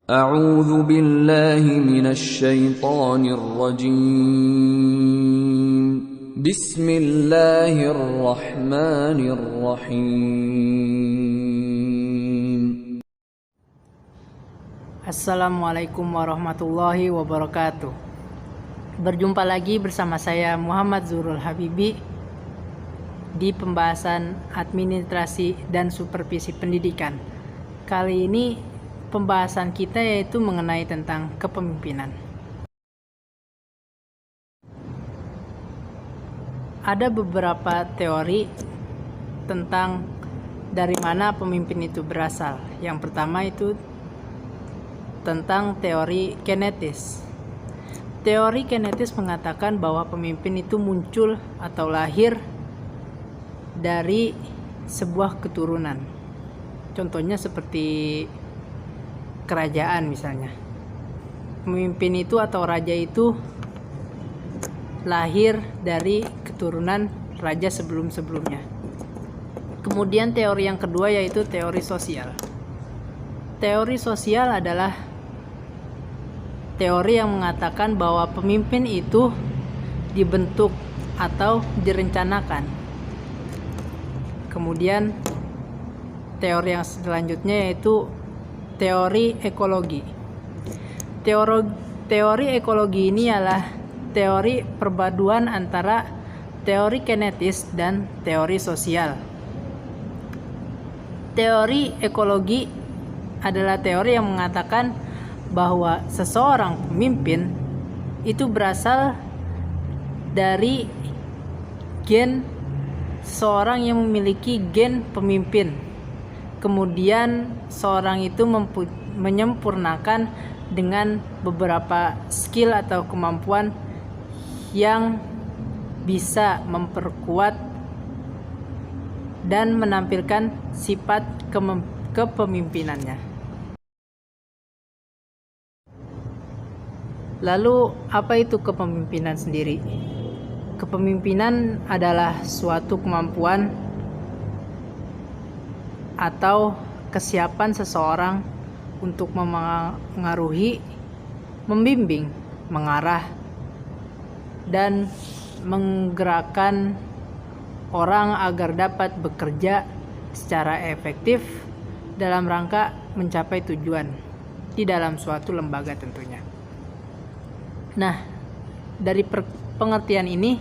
أعوذ بالله من الشيطان الرجيم بسم الله الرحمن الرحيم Assalamualaikum warahmatullahi wabarakatuh. Berjumpa lagi bersama saya Muhammad Zurul Habibi di pembahasan administrasi dan supervisi pendidikan. Kali ini pembahasan kita yaitu mengenai tentang kepemimpinan. Ada beberapa teori tentang dari mana pemimpin itu berasal. Yang pertama itu tentang teori kinetis. Teori kinetis mengatakan bahwa pemimpin itu muncul atau lahir dari sebuah keturunan. Contohnya seperti kerajaan misalnya. Pemimpin itu atau raja itu lahir dari keturunan raja sebelum-sebelumnya. Kemudian teori yang kedua yaitu teori sosial. Teori sosial adalah teori yang mengatakan bahwa pemimpin itu dibentuk atau direncanakan. Kemudian teori yang selanjutnya yaitu teori ekologi. Teori ekologi ini adalah teori perpaduan antara teori kinetis dan teori sosial. Teori ekologi adalah teori yang mengatakan bahwa seseorang pemimpin itu berasal dari gen seseorang yang memiliki gen pemimpin. Kemudian seorang itu menyempurnakan dengan beberapa skill atau kemampuan yang bisa memperkuat dan menampilkan sifat kepemimpinannya. Lalu apa itu kepemimpinan sendiri? Kepemimpinan adalah suatu kemampuan atau kesiapan seseorang untuk memengaruhi, membimbing, mengarah, dan menggerakkan orang agar dapat bekerja secara efektif dalam rangka mencapai tujuan di dalam suatu lembaga tentunya. Nah, dari pengertian ini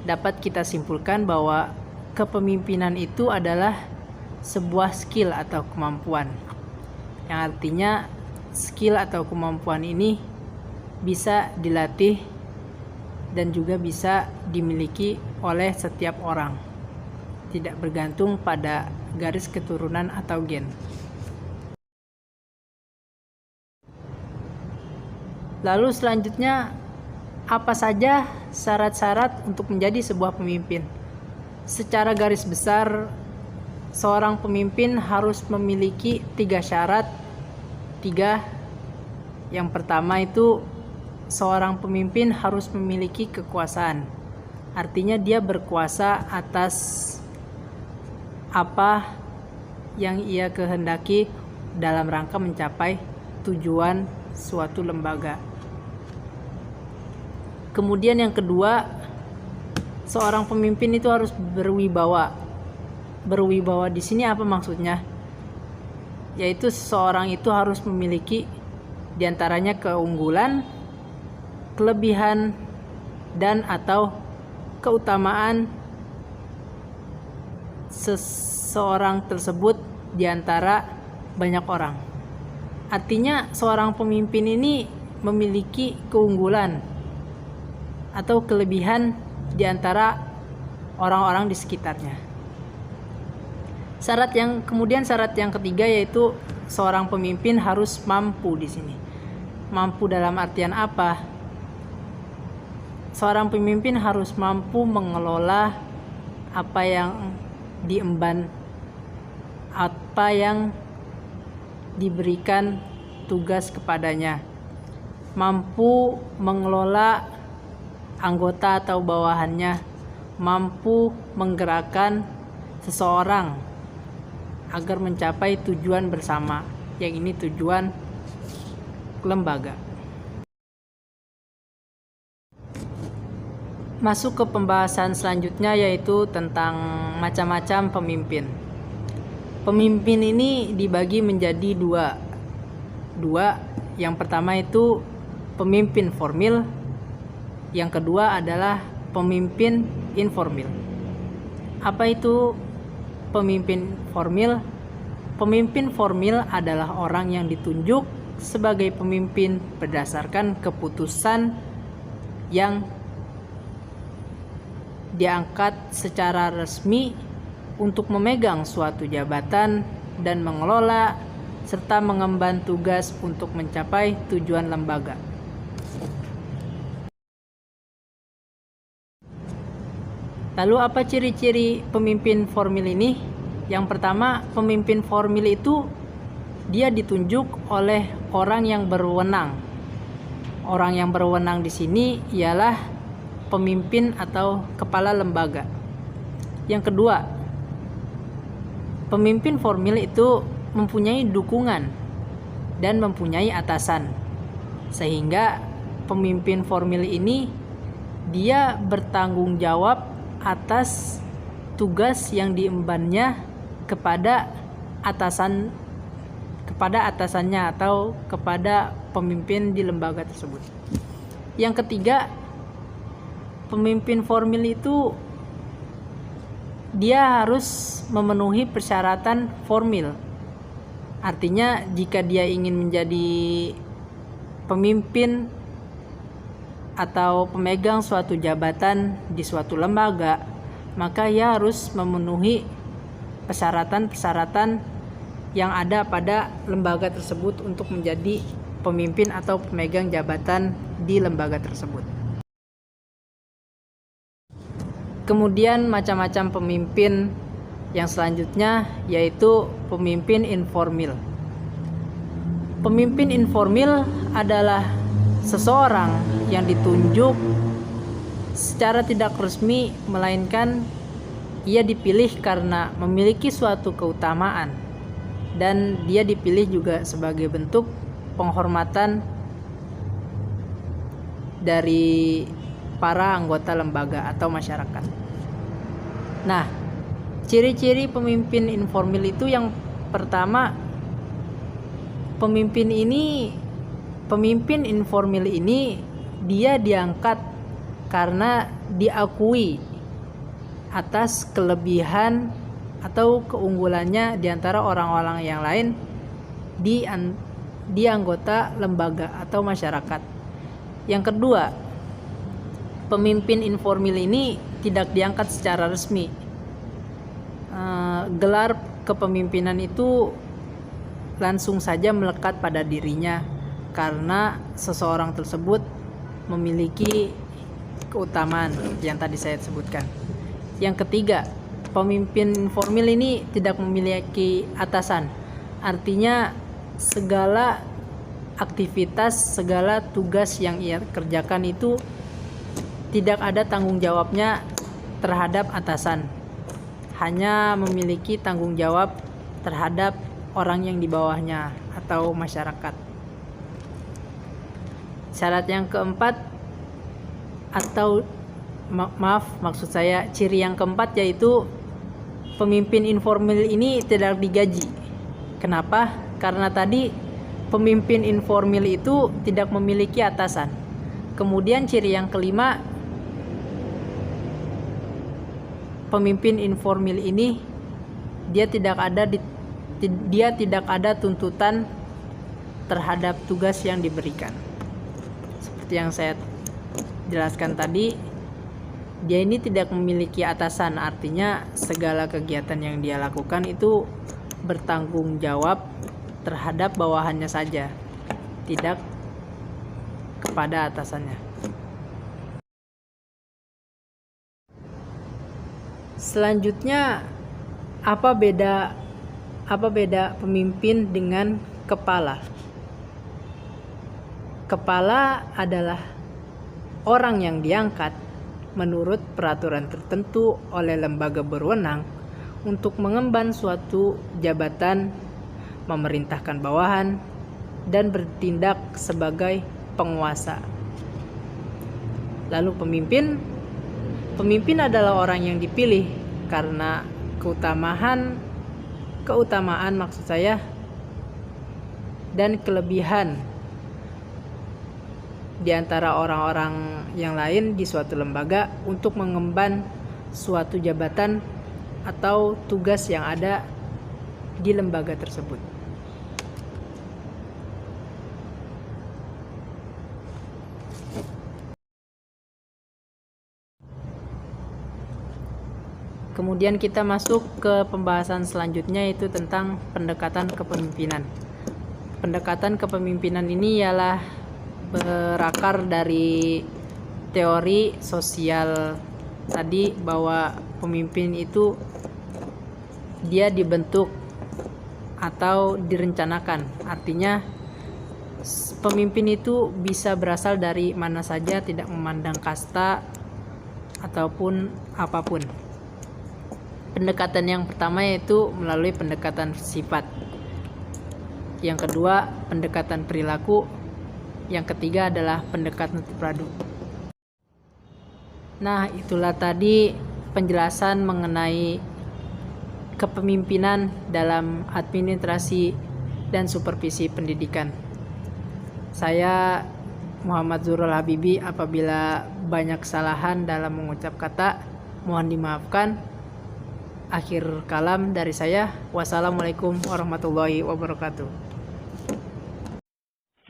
dapat kita simpulkan bahwa kepemimpinan itu adalah sebuah skill atau kemampuan. Yang artinya skill atau kemampuan ini bisa dilatih dan juga bisa dimiliki oleh setiap orang. Tidak bergantung pada garis keturunan atau gen. Lalu selanjutnya, apa saja syarat-syarat untuk menjadi sebuah pemimpin? Secara garis besar, seorang pemimpin harus memiliki 3 syarat. Yang pertama itu, seorang pemimpin harus memiliki kekuasaan. Artinya dia berkuasa atas apa yang ia kehendaki dalam rangka mencapai tujuan suatu lembaga. Kemudian yang kedua, seorang pemimpin itu harus berwibawa. Berwibawa di sini apa maksudnya? Yaitu seseorang itu harus memiliki diantaranya keunggulan, kelebihan, dan atau keutamaan seseorang tersebut diantara banyak orang. Artinya seorang pemimpin ini memiliki keunggulan atau kelebihan di antara orang-orang di sekitarnya. Syarat yang ketiga yaitu seorang pemimpin harus mampu di sini. Mampu dalam artian apa? Seorang pemimpin harus mampu mengelola apa yang diemban, apa yang diberikan tugas kepadanya. Mampu mengelola anggota atau bawahannya, mampu menggerakkan seseorang agar mencapai tujuan bersama, yang ini tujuan lembaga. Masuk ke pembahasan selanjutnya, yaitu tentang macam-macam pemimpin. Pemimpin ini dibagi menjadi dua. Yang pertama itu pemimpin formil, yang kedua adalah pemimpin informal. Apa itu pemimpin formil? Pemimpin formil adalah orang yang ditunjuk sebagai pemimpin berdasarkan keputusan yang diangkat secara resmi untuk memegang suatu jabatan dan mengelola serta mengemban tugas untuk mencapai tujuan lembaga. Lalu apa ciri-ciri pemimpin formil ini? Yang pertama, pemimpin formil itu dia ditunjuk oleh orang yang berwenang. Orang yang berwenang di sini ialah pemimpin atau kepala lembaga. Yang kedua, pemimpin formil itu mempunyai dukungan dan mempunyai atasan. Sehingga pemimpin formil ini dia bertanggung jawab atas tugas yang diembannya kepada atasannya atau kepada pemimpin di lembaga tersebut. Yang ketiga, pemimpin formil itu dia harus memenuhi persyaratan formil. Artinya jika dia ingin menjadi pemimpin atau pemegang suatu jabatan di suatu lembaga, maka ia harus memenuhi persyaratan-persyaratan yang ada pada lembaga tersebut untuk menjadi pemimpin atau pemegang jabatan di lembaga tersebut. Kemudian macam-macam pemimpin yang selanjutnya yaitu pemimpin informal. Pemimpin informal adalah seseorang yang ditunjuk secara tidak resmi, melainkan ia dipilih karena memiliki suatu keutamaan dan dia dipilih juga sebagai bentuk penghormatan dari para anggota lembaga atau masyarakat. Nah, ciri-ciri pemimpin informal itu yang pertama, pemimpin informal ini dia diangkat karena diakui atas kelebihan atau keunggulannya di antara orang-orang yang lain di anggota lembaga atau masyarakat. Yang kedua, pemimpin informal ini tidak diangkat secara resmi. Gelar kepemimpinan itu langsung saja melekat pada dirinya karena seseorang tersebut memiliki keutamaan yang tadi saya sebutkan. Yang ketiga, pemimpin informal ini tidak memiliki atasan. Artinya segala aktivitas, segala tugas yang ia kerjakan itu tidak ada tanggung jawabnya terhadap atasan. Hanya memiliki tanggung jawab terhadap orang yang di bawahnya atau masyarakat. Syarat yang keempat maksud saya ciri yang keempat yaitu pemimpin informal ini tidak digaji. Kenapa? Karena tadi pemimpin informal itu tidak memiliki atasan. Kemudian ciri yang kelima, pemimpin informal ini dia tidak ada tuntutan terhadap tugas yang diberikan. Seperti yang saya jelaskan tadi, dia ini tidak memiliki atasan, artinya segala kegiatan yang dia lakukan itu bertanggung jawab terhadap bawahannya saja, tidak kepada atasannya. Selanjutnya, apa beda pemimpin dengan kepala? Kepala adalah orang yang diangkat menurut peraturan tertentu oleh lembaga berwenang untuk mengemban suatu jabatan, memerintahkan bawahan, dan bertindak sebagai penguasa. Lalu pemimpin adalah orang yang dipilih karena keutamaan maksud saya dan kelebihan di antara orang-orang yang lain di suatu lembaga untuk mengemban suatu jabatan atau tugas yang ada di lembaga tersebut. Kemudian kita masuk ke pembahasan selanjutnya, yaitu tentang pendekatan kepemimpinan. Pendekatan kepemimpinan ini ialah berakar dari teori sosial tadi, bahwa pemimpin itu dia dibentuk atau direncanakan. Artinya pemimpin itu bisa berasal dari mana saja, tidak memandang kasta ataupun apapun. Pendekatan yang pertama yaitu melalui pendekatan sifat. Yang kedua, pendekatan perilaku. Yang ketiga adalah pendekatan terpadu. Nah, itulah tadi penjelasan mengenai kepemimpinan dalam administrasi dan supervisi pendidikan. Saya Muhammad Zurul Habibi, apabila banyak kesalahan dalam mengucap kata, mohon dimaafkan. Akhir kalam dari saya, wassalamualaikum warahmatullahi wabarakatuh.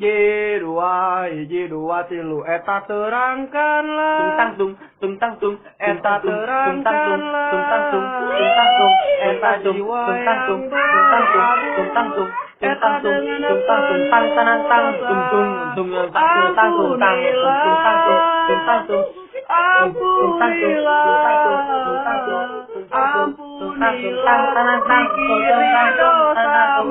J2 tilu eta terangkanlah tungtang tung eta terangkanlah eta jiwa yang berlaku eta dengan ampunilah pikiran dosa